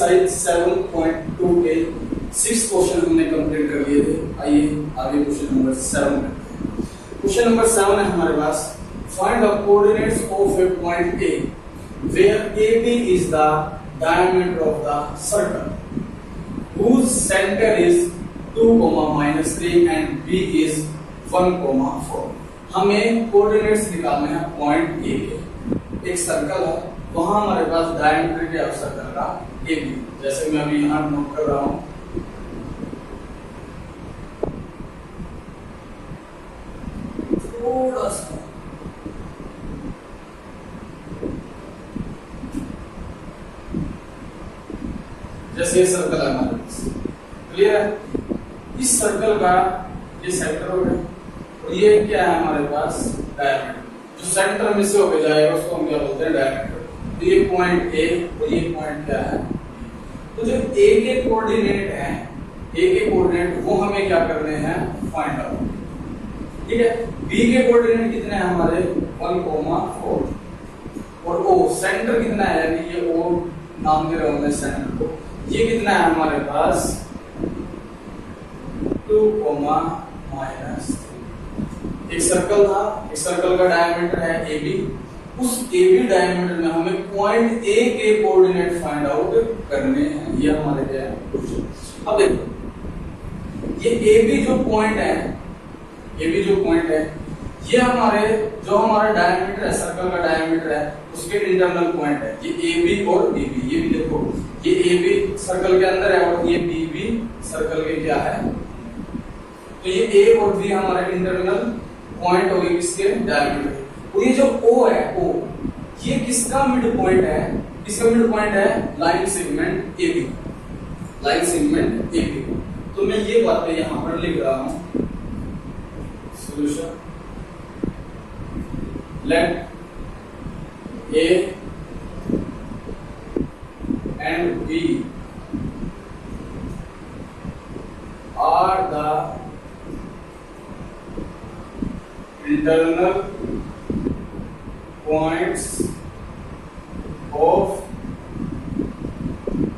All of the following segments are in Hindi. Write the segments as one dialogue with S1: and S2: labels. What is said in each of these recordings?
S1: एक्सरसाइज 7.2 के 6 क्वेश्चन हमने कंप्लीट कर लिए थे। आइए आगे क्वेश्चन नंबर 7 करते हैं। क्वेश्चन नंबर 7 है हमारे पास, find the coordinates of a point A where AB is the diameter of the circle whose center is 2, -3 and B is 1, 4। हमें कोऑर्डिनेट्स निकालने हैं पॉइंट ए के। एक सर्कल है, वहां हमारे पास डायमीटर क्या है सर्कल का AB, जैसे मैं अभी यहां नोट कर रहा हूं। थोड़ा सा जैसे ये सर्कल है हमारे पास, क्लियर है? इस सर्कल का ये सेंटर हो गया और ये क्या है हमारे पास डायमीटर, जो सेंटर में से होके जाएगा उसको हम क्या बोलते हैं डायमीटर। तो ये पॉइंट ए और ये पॉइंट क्या है, तो जो ए के कोऑर्डिनेट है, ए के कोऑर्डिनेट वो हमें क्या करने हैं फाइंड आउट, ठीक है। बी के कोऑर्डिनेट कितने हैं हमारे 1, 4 और ओ सेंटर कितना है, यानी ये ओ नाम दे रहे होंगे सेंटर को, ये कितना है हमारे पास 2, -3। एक सर्कल था, एक सर्कल का डायमीटर है AB, उस AB डायमीटर में हमें पॉइंट A के कोऑर्डिनेट फाइंड आउट करने हैं। ये हमारे क्या है। अब देखो ये AB जो पॉइंट है, AB जो पॉइंट है, ये हमारे जो हमारा डायमीटर है, सर्कल का डायमीटर है, उसके इंटरनल पॉइंट है। ये AB और BB, ये भी देखो, ये AB सर्कल के अंदर है और ये BB सर्कल के क्या है, तो ये A और B हमारे इंटरनल पॉइंट हो गए किसके डायमीटर। और ये जो O है, O ये किसका मिड पॉइंट है, किसका मिड पॉइंट है line segment AB, line segment AB। तो मैं ये बातें यहां पर लिख रहा हूं। Solution, let A and B are the internal points of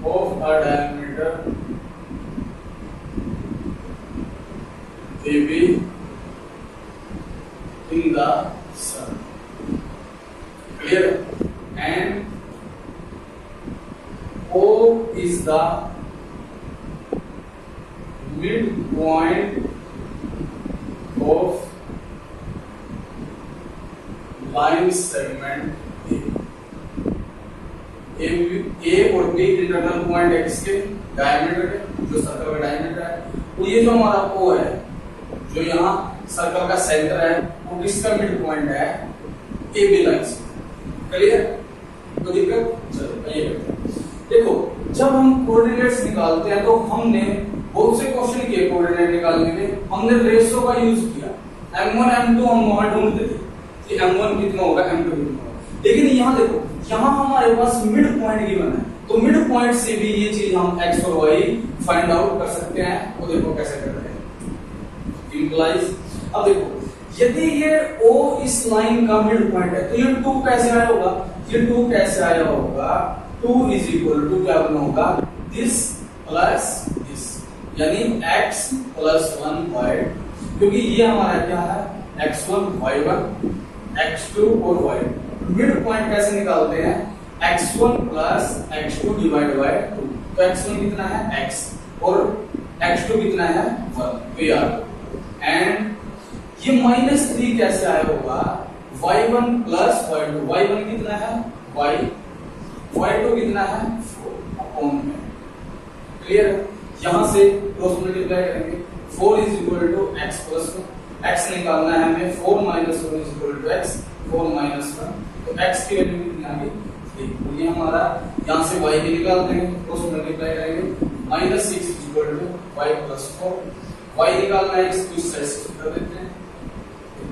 S1: a diameter AB in the circle, clear? And O is the midpoint of line segment A और B इंटरनल पॉइंट है किसके डायमीटर के, जो सर्कल का डायमीटर है। तो ये जो हमारा O है, जो यहाँ सर्कल का सेंटर है, वो किसका मिड पॉइंट है AB लाइन से, क्लियर? तो दिक्कत चलो ये देखो, जब हम कोऑर्डिनेट्स निकालते हैं तो हमने बहुत से क्वेश्चन किए कोऑर्डिनेट निकालने में, हमने रेशो का यूज किया। m1 m2 हम वहां ढूंढते थे कि m1 कितना होगा m2 कितना होगा, लेकिन यहाँ देखो, यहाँ हमारे पास मिड पॉइंट गिवन है, तो मिड पॉइंट से भी ये चीज हम x और y फाइंड आउट कर सकते हैं। तो देखो कैसे कर रहे हैं, इंप्लाइज। अब देखो यदि ये O इस लाइन का मिड पॉइंट है, तो ये 2 कैसे आया होगा, ये 2 कैसे आया होगा, 2 इज इक्वल टू क्या बना होगा, दिस प्लस दिस, यानी x प्लस 1y, क्योंकि ये हमारा क्या है x1 y1 x2 और y2। मिड पॉइंट कैसे निकालते हैं, x1 plus x2 divide by 2, तो x1 कितना है x और x2 कितना है 1, तो यार एंड ये -3 कैसे आया होगा, y1 प्लस y2, y1 कितना है y, y2 कितना है 4 अपॉन में, क्लियर? यहां से क्रॉस मल्टीप्लाई करेंगे, 4 is equal to x plus 1, x निकालना है हमें, 4 minus 1 is equal to x, 4 minus 1, तो x की वैल्यू कितनी आ गई 3। तो ये हमारा यहां से y की निकाल देंगे, क्रॉस मल्टीप्लाई करेंगे, -6 is equal to y plus 4, y निकालना है इसको इस साइड से कर देते हैं,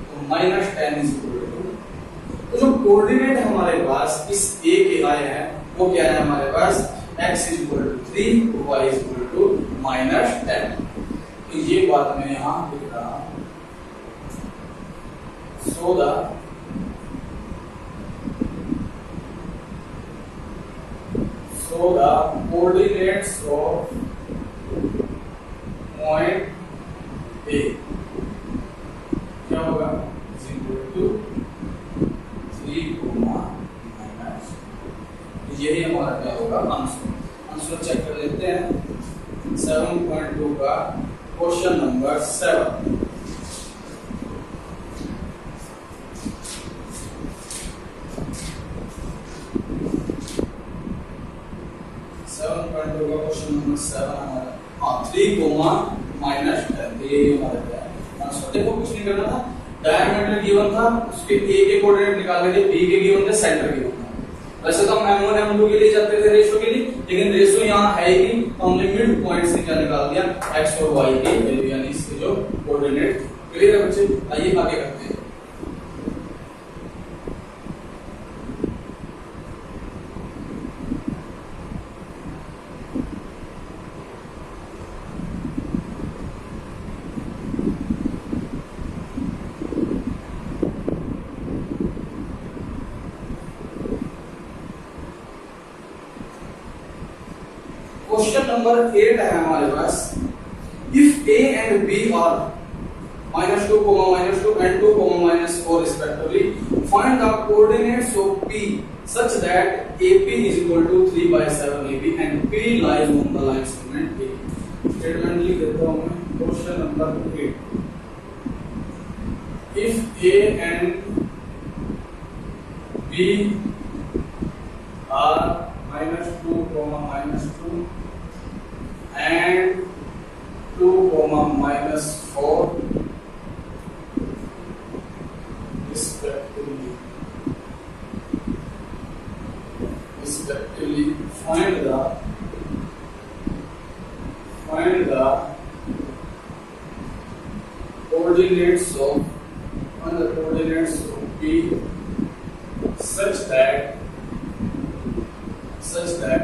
S1: तो -10 इज इक्वल टू, तो जो कोऑर्डिनेट हमारे पास इस a के आए हैं वो क्या है हमारे पास, x is equal to 3, y is equal to -10। तो ये बात मैं यहां लिख रहा हूं। So the coordinates of point A क्या होगा, इज इक्वल टू 3, यही हमारा क्या होगा आंसर। आंसर चेक कर लेते हैं 7.2 का क्वेश्चन नंबर 7। 7.2 का क्वेश्चन नंबर 7 हमारा 3 कोमा माइनस 10, ये हमारा क्या है आंसर। देखो कुछ नहीं करना था, डायमीटर गिवन था, उसके ए के कोऑर्डिनेट निकालने थे, बी के गिवन थे, सेंटर गिवन था। वैसे तो हम m1 m2 के लिए जाते थे रेशियो के लिए, लेकिन रेशियो यहाँ है ही नहीं, तो हमने मिड पॉइंट से क्या निकाल दिया, x और y की वैल्यू यानी इसके जो कोऑर्डिनेट। क्लियर है बच्चे, आइए आगे करते हैं। क्वेश्चन नंबर 8 है हमारे पास, if a and b are -2, -2 and 2, -4 respectively, find the coordinates of p such that AP is equal to 3/7 AB and P lies on the line segment A। Statement लिख देता हूं मैं, question number 8, if a and b are -2, -2 and 2, -4 respectively, find the coordinates of P such that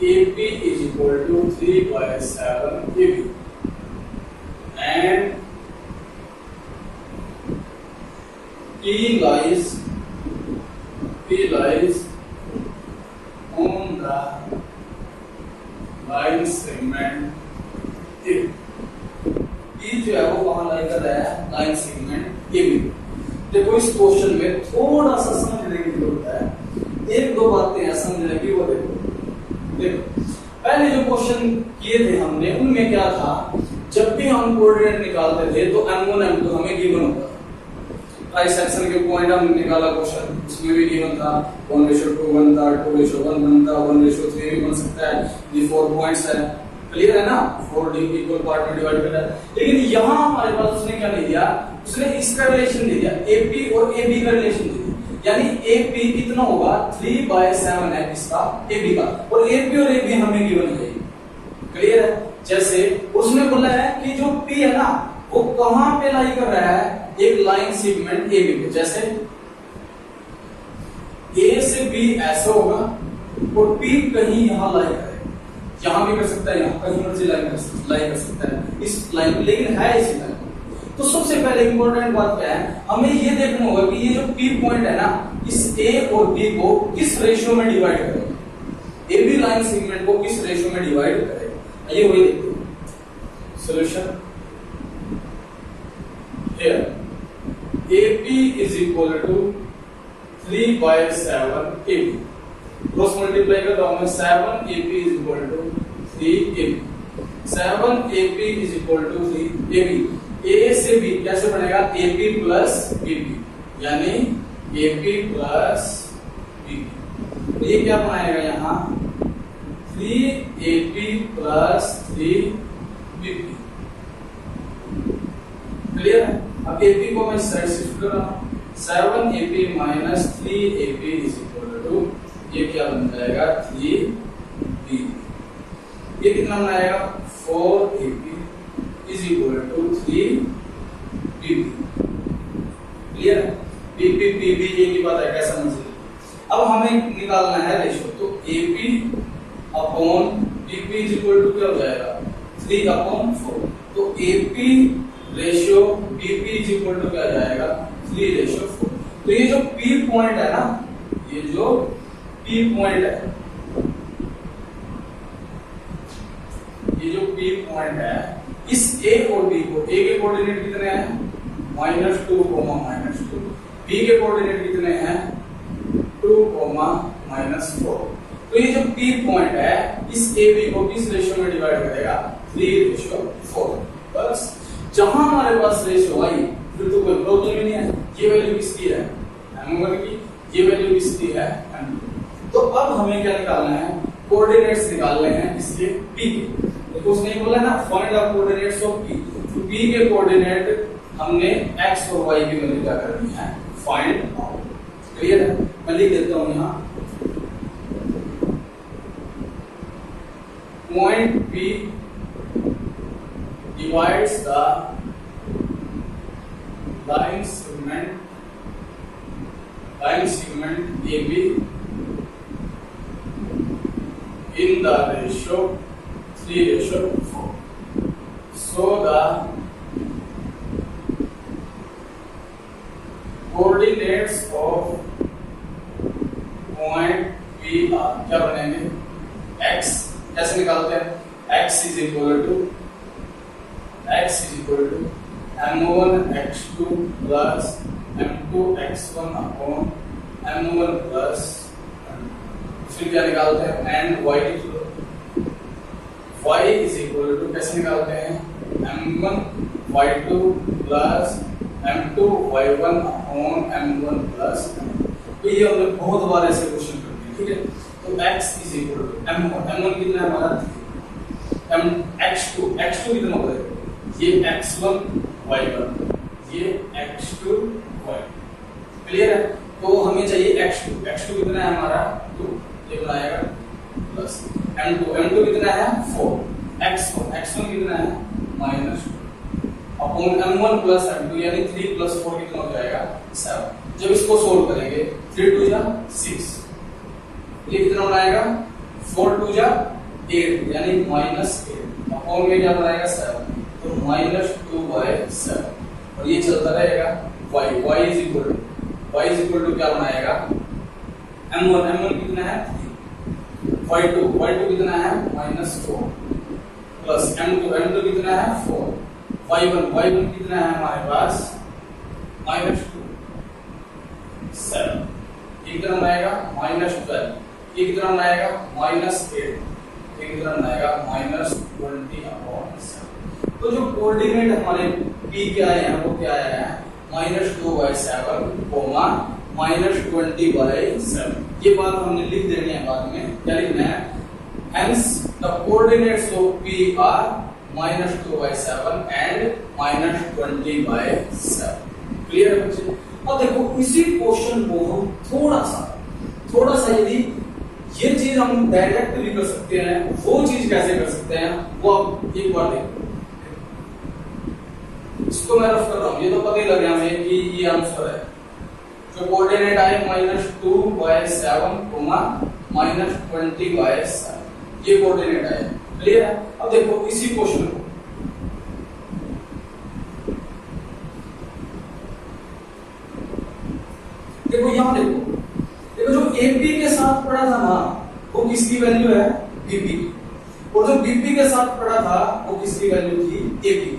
S1: AP is equal to 3/7 AB and P lies on the line segment A। P जो है वो कहाँ लाई कर रहा है, लाइन सेगमेंट AB। देखो इस क्वेश्चन में थोड़ा सा समझने की जरूरत है, एक दो बातें हैं समझने की, वो देखो पहले जो क्वेश्चन किए थे हमने उनमें क्या था, जब भी हम कोऑर्डिनेट निकालते थे तो m1 m2 हमें गिवन होता था। ट्राई सेक्शन के पॉइंट हम निकाला क्वेश्चन, उसमें भी गिवन था 1:2 था, 2:1 बनता, 1:3 भी बन सकता है, ये 4 पॉइंट्स है। क्लियर है ना, 4 इक्वल पार्ट में डिवाइड कर रहा है। लेकिन यहाँ हमारे पास उसने क्या नहीं दिया, उसने इसका रिलेशन दे दिया, AP और AB का रिलेशन दे दिया, यानी AP कितना होगा 3/7 है इसका AB का, और AP और AB हमें गिवन है। क्लियर है, जैसे उसने बोला है कि जो P है ना वो कहां पे लाई कर रहा है, एक लाइन सेगमेंट AB पे, जैसे A से B ऐसा होगा और P कहीं यहां लाई करे, यहां भी कर सकता है, यहां कहीं मर्जी लाई कर सकता है इस लाइन पे, लेकिन है इसी लाइन। तो सबसे पहले इंपॉर्टेंट बात क्या है, हमें ये देखना होगा कि ये जो P पॉइंट है ना, इस A और B को किस रेशियो में डिवाइड करेगा, AB लाइन सेगमेंट को किस रेशियो में डिवाइड करेगा, ये वही देखते हैं। Solution here AP is equal to 3/7 AB, cross multiply कर दो हमें, 7 AP is equal to 3 AB, 7 AP is equal to 3 AB। A से B कैसे बनेगा, AP प्लस BB, यानी AP प्लस BB। ये क्या बनाएगा यहाँ 3AP प्लस 3BB। क्लियर है, अब AP को मैं साइड शिफ्ट कर रहा हूँ, 7AP minus 3AP is equal to, ये क्या बन जाएगा 3BB। ये कितना बनाएगा 4AP is equal to 3BB। Clear है, BP PB एक ही बात है, कैसा समझिए। अब हमें निकालना है रेशियो, तो AP upon BP is equal to क्या हो जाएगा 3/4, तो AP ratio BP is equal to क्या आ जाएगा 3/4। तो ये जो P पॉइंट है ना, ये जो P पॉइंट है P पॉइंट है, इस A और B को, A के कोऑर्डिनेट कितने हैं -2, -2, B के कोऑर्डिनेट कितने हैं 2, -4। तो ये जो P पॉइंट है इस AB को किस रेशियो में डिवाइड करेगा 3:4। बस जहां हमारे पास रेशियो आई फिर तो कोई प्रॉब्लम ही नहीं है। ये वैल्यू किसकी है m1 की, ये वैल्यू किसकी है m2। तो अब हमें क्या निकालना है, कोऑर्डिनेट्स निकालने हैं इसके P के। देखो उसने बोला ना find the coordinates of P, तो P के कोऑर्डिनेट हमने x और y की वैल्यू क्या करनी है फाइंड आउट। क्लियर है, मैं लिख देता हूं यहां point P divides the line segment AB in the ratio 3:4. So the coordinates of point P are क्या बनेंगे x, कैसे निकालते हैं x is equal to m1 x2 plus m2 x1 upon m1 plus फिर क्या निकालते हैं and y is equal to कैसे निकालते हैं m1 y2 plus m2 y1 upon m1 plus तो ये हमने बहुत बार ऐसे क्वेश्चन करते हैं, ठीक है। तो x is equal to m1 कितना है हमारा x2 कितना होगा ये x1 y1 ये x2 y, क्लियर है। तो हमें चाहिए x2 कितना है हमारा 2, ये बनाएगा प्लस m2 कितना है 4, x1 कितना है -2 अपॉन m1 प्लस m2 यानी 3 + 4 कितना हो जाएगा 7। जब इसको सोल्व करेंगे 3 2 जा 6, ये कितना बनाएगा 4 2 जा 8 यानी -8 अपॉन में क्या बनाएगा 7, तो -2/7 और ये चलता रहेगा y is equal to क्या बनाएगा m1 कितना है 3, y2 कितना है -4 प्लस m2 कितना है 4, y1 कितना है हमारे पास -2 7, ये कितना बनाएगा -12, ये कितना बनाएगा -8, ये कितना बनाएगा -20/7। तो जो कोऑर्डिनेट हमारे P के आए हैं वो क्या आया है -2/7, -20/7। ये बात हमने लिख देनी है बाद में, क्या लिखना है hence the coordinates of P are -2/7 and -20/7। Clear है बच्चे। अब देखो इसी क्वेश्चन को हम थोड़ा सा यदि ये चीज हम डायरेक्ट भी कर सकते हैं, वो चीज कैसे कर सकते हैं वो आप एक बार देखो। इसको मैं रफ कर रहा हूं, ये तो पता ही लग गया हमें कि ये आंसर है। जो कोऑर्डिनेट आए -2/7, -20/7, ये कोऑर्डिनेट आए। क्लियर है। अब देखो इसी क्वेश्चन को देखो, यहां देखो जो AP के साथ पड़ा था ना वो किसकी वैल्यू है BP की, और जो BP के साथ पड़ा था वो किसकी वैल्यू थी AP की।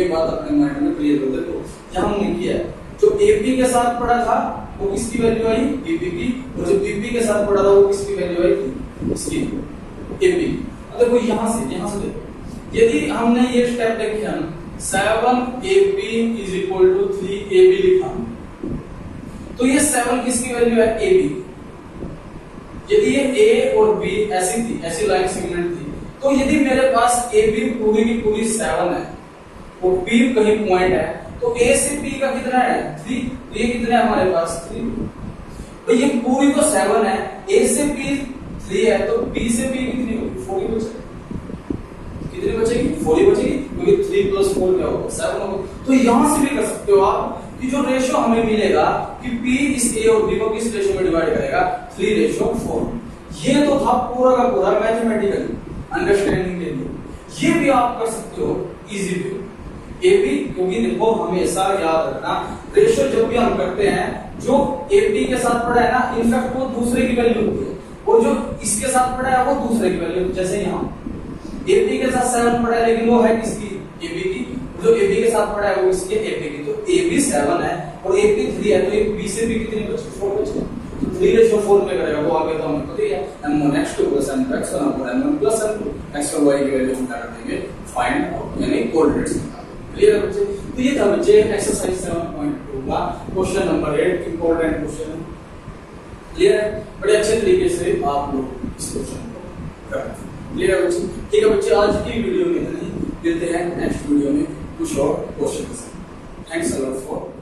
S1: ये बात अपने माइंड में क्लियर हो। देखो यहां हमने किया है, जो AP के साथ पड़ा था वो किसकी वैल्यू आई BP की, और जो BP के साथ पड़ा था वो किसकी वैल्यू आई थी इसकी AP की। अब देखो यहां से देखो, यदि हमने ये स्टेप देखे हम 7AP = 3AB लिखा, तो ये 7 किसकी वैल्यू है AB। यदि ये A और B ऐसी लाइन सेगमेंट थी, तो यदि मेरे पास AB पूरी की पूरी 7 है और B कहीं पॉइंट है, तो A से B का कितना है 3, तो ये कितना है हमारे पास 3। तो ये पूरी तो 7 है, A से B 3 है, तो B से B कितनी होगी 4 ही बचेगी। कितनी बचेगी 4 ही बचेगी, क्योंकि 3 + 4 क्या होगा 7 होगा। तो यहां से भी कर सकते हो आप कि जो रेशियो हमें मिलेगा कि P इस A और B को किस रेशियो में डिवाइड करेगा 3:4। ये तो था पूरा का पूरा मैथमेटिकली अंडरस्टैंडिंग के लिए। ये भी आप कर सकते हो इजी वे AB, क्योंकि देखो हमेशा याद रखना रेशियो जब भी हम करते हैं जो AB के साथ पड़ा है ना, इनफैक्ट वो दूसरे की वैल्यू होती है, और जो इसके साथ पड़ा है वो दूसरे की वैल्यू। जैसे यहाँ AB के साथ 7 पड़ा है, लेकिन वो है किसकी? AB की। जो AB के साथ पड़ा है वो इसके AB की। तो AB 7 है और AB 3 है, तो ये B से भी कितने बचे? 4 बचे। तो 3:4 में करेगा वो आगे तो हमें पता ही है, m1 x2 + m2 x1 / m1 + m2 x और y की वैल्यू हम क्या कर देंगे? फाइंड आउट, यानी कोऑर्डिनेट्स निकाल देंगे। क्लियर है बच्चे? तो ये था बच्चे एक्सरसाइज 7.2 का क्वेश्चन नंबर 8, इंपॉर्टेंट क्वेश्चन है। क्लियर है? बड़े अच्छे तरीके से आप लोग इस क्वेश्चन को कर। क्लियर है बच्चे? ठीक है बच्चे, आज की वीडियो में इतना ही। मिलते हैं नेक्स्ट वीडियो में कुछ और क्वेश्चन के साथ। Thanks a lot for